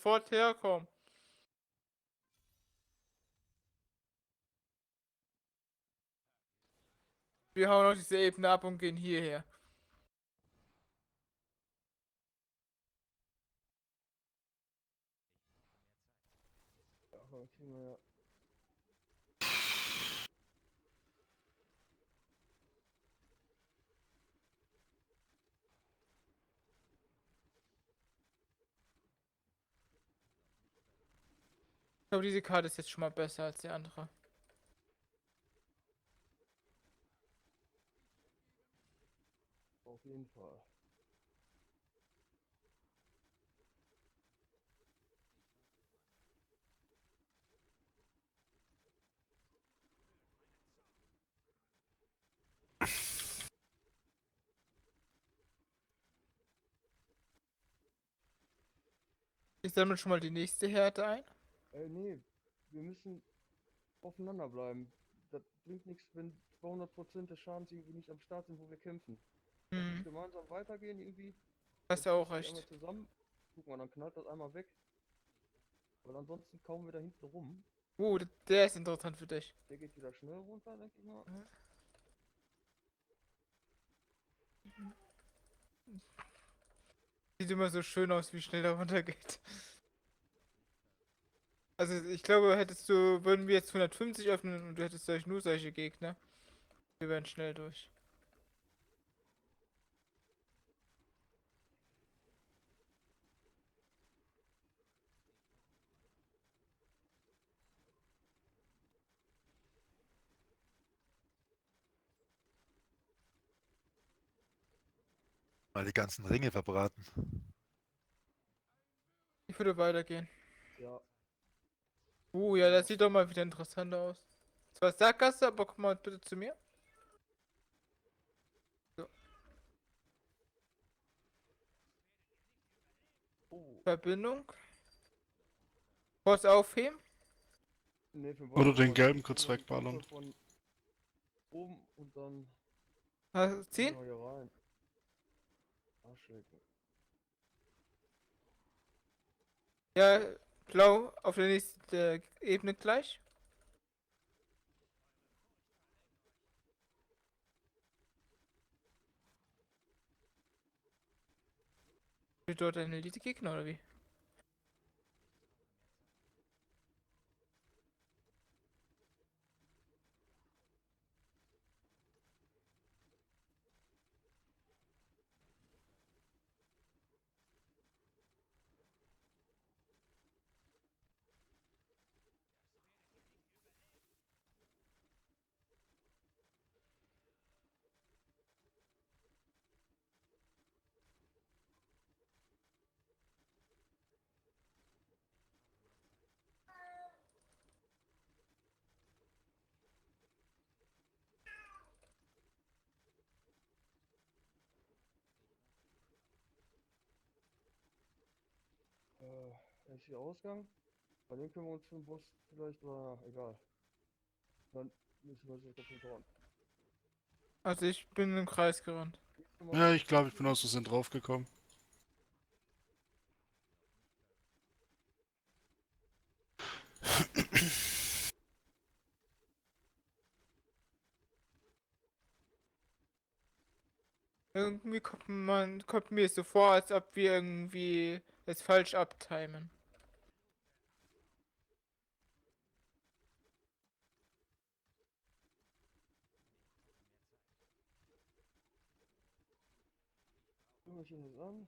sofort herkommen. Wir hauen noch diese Ebene ab und gehen hierher. Ja, aber kriegen wir ja. Ich glaube, diese Karte ist jetzt schon mal besser als die andere. Auf jeden Fall. Ich sammle schon mal die nächste Härte ein. Nee, wir müssen aufeinander bleiben. Das bringt nichts, wenn 200% des Schadens irgendwie nicht am Start sind, wo wir kämpfen. Lass uns Hm, gemeinsam weitergehen irgendwie. Dann hast ja auch schließen die einmal recht. zusammen. Guck mal, dann knallt das einmal weg. Weil ansonsten kaum wir da hinten rum. Der ist interessant für dich. Der geht wieder schnell runter, denke ich mal. Sieht immer so schön aus, wie schnell der runtergeht. Also ich glaube, würden wir jetzt 150 öffnen und du hättest nur solche Gegner. Wir wären schnell durch. Mal die ganzen Ringe verbraten. Ich würde weitergehen. Ja, Ja, das sieht doch mal wieder interessant aus. Zwar Sackgasse, aber komm mal bitte zu mir. So, oh, Verbindung. Kurs aufheben. ne, für Oder beide den Seiten. gelben Ich kurz hol mal die wegballern. Truppe von oben und dann gehen Ziehen. wir hier rein. Arschlecken. Ja, blau auf der nächsten Ebene gleich. Steht dort ein Elite-Gegner oder wie? Ist hier Ausgang? Bei dem können wir uns für den Boss vielleicht, oder egal. Dann müssen wir uns doppelt dran. Also ich bin im Kreis gerannt. Gehst du mal Ja, bitte ich zur glaube, ich bin Seite? aus Versehen draufgekommen. Irgendwie kommt mir so vor, als ob wir irgendwie es falsch abtimen. Guck mich das an.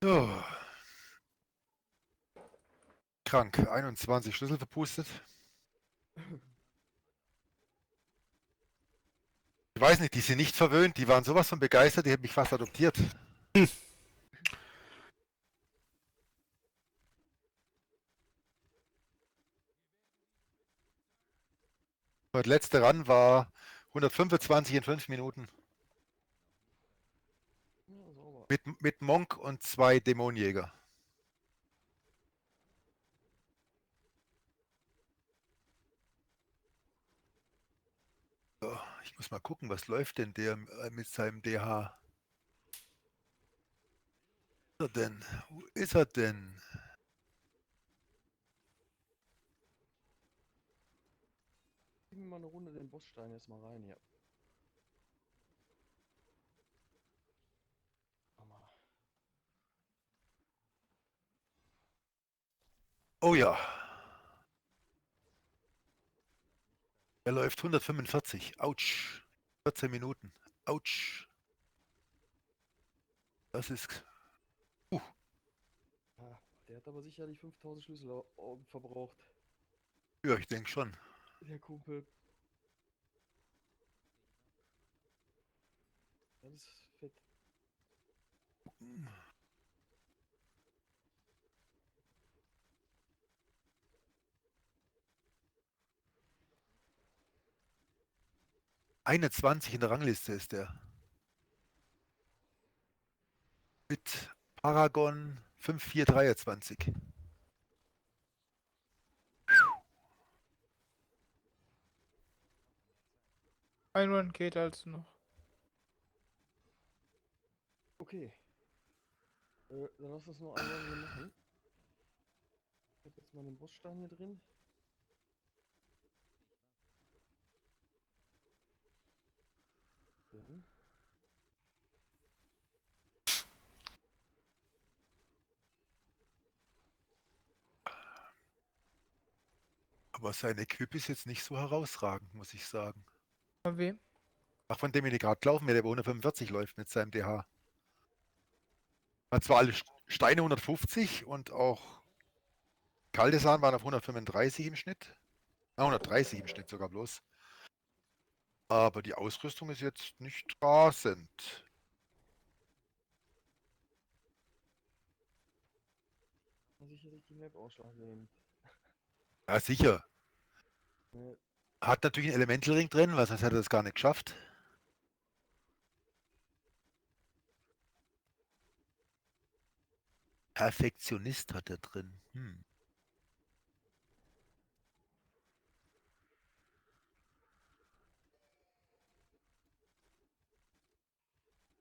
So. Krank. 21 Schlüssel verpustet. Ich weiß nicht, die sind nicht verwöhnt. Die waren sowas von begeistert, die hätten mich fast adoptiert. Der letzte Run war 125 in 5 Minuten. Ja, sauber. Mit Monk und 2 Dämonenjäger. So, ich muss mal gucken, was läuft denn der mit seinem DH? Wo ist er denn? Wo ist er denn? Gib mir mal eine Runde den Bossstein jetzt mal rein hier. Hammer. Oh ja. Er läuft 145. Autsch. 14 Minuten. Autsch. Das ist. Ah, der hat aber sicherlich 5000 Schlüssel verbraucht. Ja, ich denke schon. Der Kumpel. Das ist fett. Hm. Eine 20 in der Rangliste ist der. Mit Paragon 5423. Ein Run geht also noch. Okay. Dann lass uns noch einen hier machen. Ich hab jetzt mal den Bossstein hier drin. So. Aber sein Equip ist jetzt nicht so herausragend, muss ich sagen. Von wem? Ach, von dem ich gerade glauben werde, der über 145 läuft mit seinem DH. Hat zwar alle Steine 150 und auch Kaldesahn waren auf 135 im Schnitt. 130 im Schnitt sogar bloß. Aber die Ausrüstung ist jetzt nicht rasend. Sicherlich die Map ausschlaggebend. Ja, sicher. Ne, Hat natürlich einen Elemental Ring drin, weil sonst hätte er das gar nicht geschafft. Perfektionist hat er drin.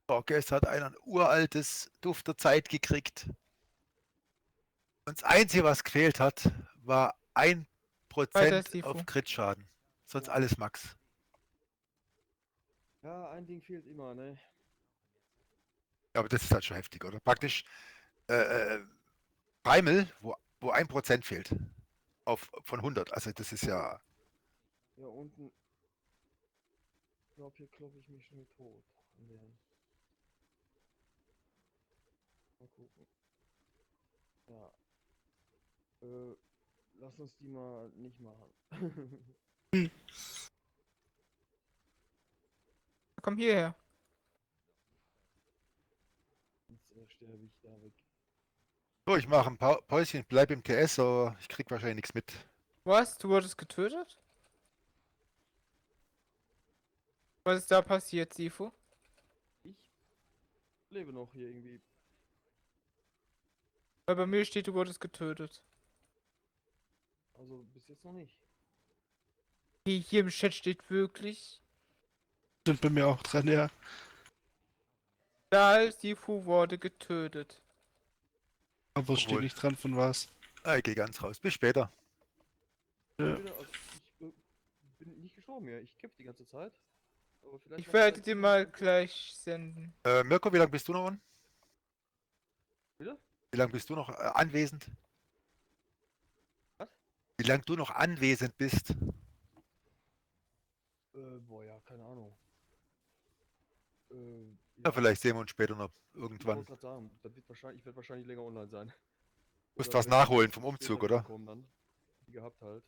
Borges hat ein uraltes Duft der Zeit gekriegt. Und das Einzige, was gefehlt hat, war Weiter 1% Sifu. auf Crit-Schaden. Sonst Ja. alles Max. Ja, ein Ding fehlt immer, ne? Aber das ist halt schon heftig, oder? Praktisch Primal, wo 1% fehlt. Von 100. Also das ist ja. Ja, unten. Ich glaube, hier kloppe ich mich schon tot. An den. Mal gucken. Ja. Lass uns die mal nicht machen. Komm hierher. Sonst sterbe ich da weg. So, ich mache ein Päuschen, bleib im TS, aber ich krieg wahrscheinlich nichts mit. Was? Du wurdest getötet? Was ist da passiert, Sifu? Ich lebe noch hier irgendwie. Weil bei mir steht, du wurdest getötet. Also bis jetzt noch nicht. Hier im Chat steht wirklich. Sind bei mir auch dran, ja. Dahl Sifu wurde getötet. Aber steht Obwohl. nicht dran, von was. Ich gehe ganz raus. Bis später. Ja. Also ich bin nicht gestorben hier. Ich kämpfe die ganze Zeit. Aber vielleicht Ich macht werde das dir Ding mal nicht- gleich senden. Mirko, wie lange bist du noch on? Bitte? Wie lange bist du noch anwesend? Was? Wie lange du noch anwesend bist? Boah, ja, keine Ahnung. Ja, vielleicht sehen wir uns später noch Ich irgendwann. wollte gerade sagen, ich werde wahrscheinlich länger online sein. Musst Oder was werde nachholen vom später Umzug, oder? wiederkommen dann. Wie gehabt halt.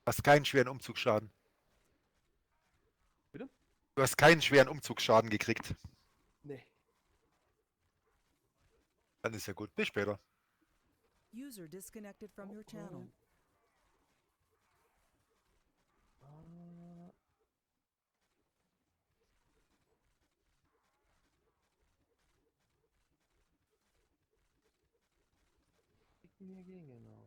Hast keinen schweren Umzugsschaden. Bitte? Du hast keinen schweren Umzugsschaden gekriegt. Nee. Dann ist ja gut. Bis später. User disconnected from your channel. Ah, mir ging genau.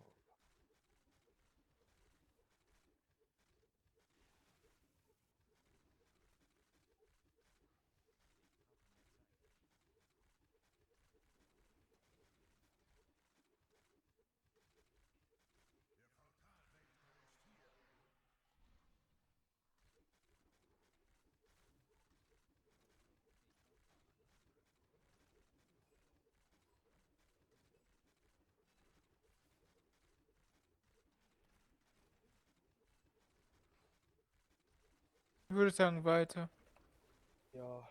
Ich würde sagen weiter. Ja.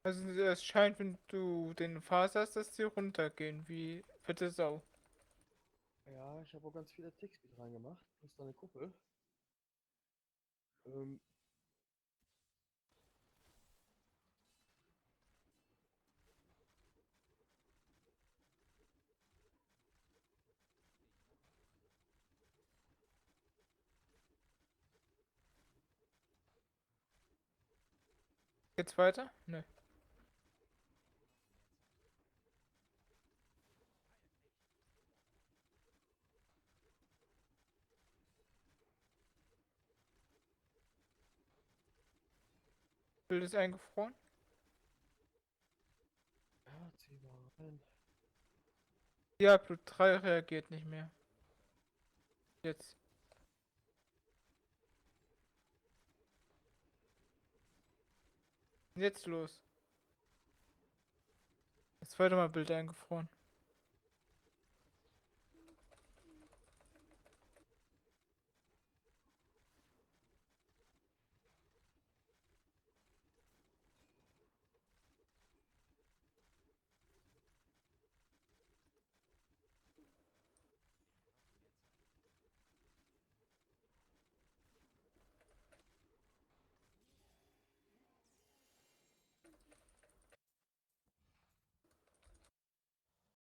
Also es scheint, wenn du den Phase hast, dass die runtergehen, wie fette Sau. Ja, ich habe auch ganz viele Text mit reingemacht. Das ist eine Kuppel. Ähm, Geht's weiter? Ne. Bild ist eingefroren. ja, zieh mal rein. Diablo 3 reagiert nicht mehr. Jetzt. Jetzt los. Das zweite Mal Bild eingefroren.